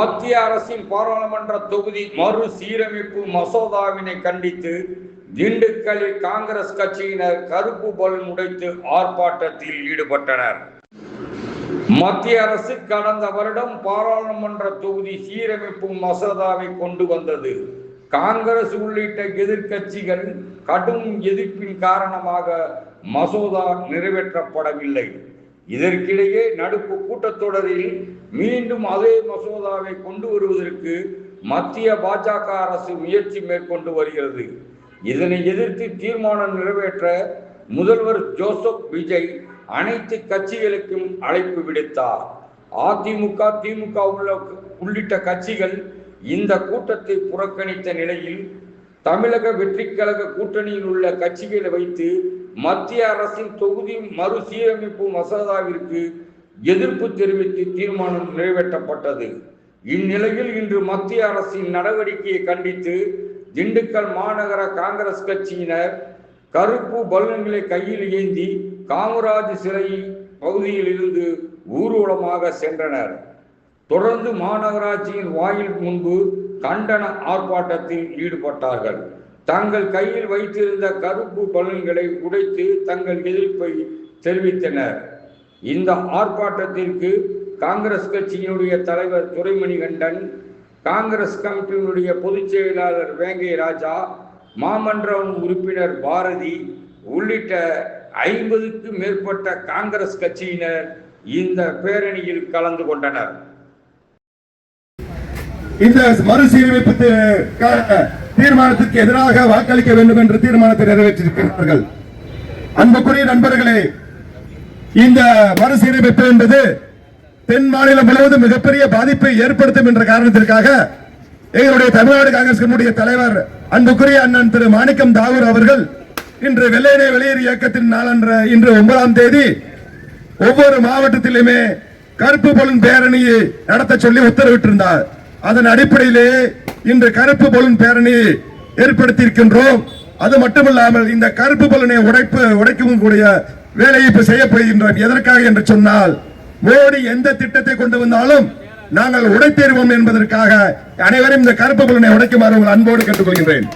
மத்திய அரசின் பாராளுமன்ற தொகுதி மறுசீரமைப்பு மசோதாவினை கண்டித்து திண்டுக்கல்லில் காங்கிரஸ் கட்சியினர் கருப்பு பலூன் உடைத்து ஆர்ப்பாட்டத்தில் ஈடுபட்டனர். மத்திய அரசு கடந்த வருடம் பாராளுமன்ற தொகுதி சீரமைப்பு மசோதாவை கொண்டு வந்தது. காங்கிரஸ் உள்ளிட்ட எதிர்கட்சிகள் கடும் எதிர்ப்பின் காரணமாக மசோதா நிறைவேற்றப்படவில்லை. இதற்கிடையே நடப்பு கூட்டத்தொடரில் மீண்டும் அதே மசோதாவை கொண்டு வருவதற்கு மத்திய பாஜக அரசு முயற்சி மேற்கொண்டு வருகிறது. இதனை எதிர்த்து தீர்மானம் நிறைவேற்ற முதல்வர் ஜோசப் விஜய் அனைத்து கட்சிகளுக்கும் அழைப்பு விடுத்தார். அதிமுக, திமுக உள்ளிட்ட கட்சிகள் இந்த கூட்டத்தை புறக்கணித்த நிலையில் தமிழக வெற்றிக் கழக கூட்டணியில் உள்ள கட்சிகளை வைத்து மத்திய அரசின் தொகுதி மறுசீரமைப்பு மசோதாவிற்கு எதிர்ப்பு தெரிவித்து தீர்மானம் நிறைவேற்றப்பட்டது. இந்நிலையில் இன்று மத்திய அரசின் நடவடிக்கையை கண்டித்து திண்டுக்கல் மாநகர காங்கிரஸ் கட்சியினர் கருப்பு பலூன்களை கையில் ஏந்தி காமராஜ் சிலை பகுதியில் இருந்து ஊர்வலமாக சென்றனர். தொடர்ந்து மாநகராட்சியின் வாயில் முன்பு கண்டன ஆர்ப்பாட்டத்தில் ஈடுபட்டார்கள். தங்கள் கையில் வைத்திருந்த கருப்பு பலூன்களை உடைத்து தங்கள் எதிர்ப்பை தெரிவித்தனர். இந்த ஆர்ப்பாட்டத்திற்கு காங்கிரஸ் கட்சியினுடைய தலைவர் துரைமணிகண்டன், காங்கிரஸ் கமிட்டியினுடைய பொதுச் செயலாளர் வேங்கை ராஜா, மாமன்ற உறுப்பினர் பாரதி உள்ளிட்ட 50க்கும் மேற்பட்ட காங்கிரஸ் கட்சியினர் இந்த பேரணியில் கலந்து கொண்டனர். இந்த மறுசீரமைப்பு தீர்மானத்திற்கு எதிராக வாக்களிக்க வேண்டும் என்ற தீர்மானத்தை நிறைவேற்றியிருக்கிறார்கள். அன்புக்குரிய நண்பர்களே, இந்த மறுசீரமைப்பு என்பது தென் மாநிலம் முழுவதும் மிகப்பெரிய பாதிப்பை ஏற்படுத்தும் என்ற காரணத்திற்காக எங்களுடைய தமிழ்நாடு காங்கிரஸ் கமிட்டியுடைய தலைவர் அன்புக்குரிய அண்ணன் திரு மாணிக்கம் தாகூர் அவர்கள் இன்று வெள்ளையனே வெளியேறு இயக்கத்தின் நாளன்ற இன்று 9ஆம் தேதி ஒவ்வொரு மாவட்டத்திலுமே கருப்பு பலூன் பேரணியை நடத்த சொல்லி உத்தரவிட்டிருந்தார். அதன் அடிப்படையிலே இன்று கருப்பு பலூன் பேரணி ஏற்படுத்தியிருக்கின்றோம். அது மட்டுமல்லாமல் இந்த கருப்பு பலூனை உடைக்கவும் கூடிய வேலையை இப்ப செய்யப்படுகின்றோம். எதற்காக என்று சொன்னால், மோடி எந்த திட்டத்தை கொண்டு வந்தாலும் நாங்கள் உடைத்தேறுவோம் என்பதற்காக அனைவரும் இந்த கருப்பு பலூனை உடைக்குமாறு உங்கள் அன்போடு கேட்டுக்கொள்கின்றேன்.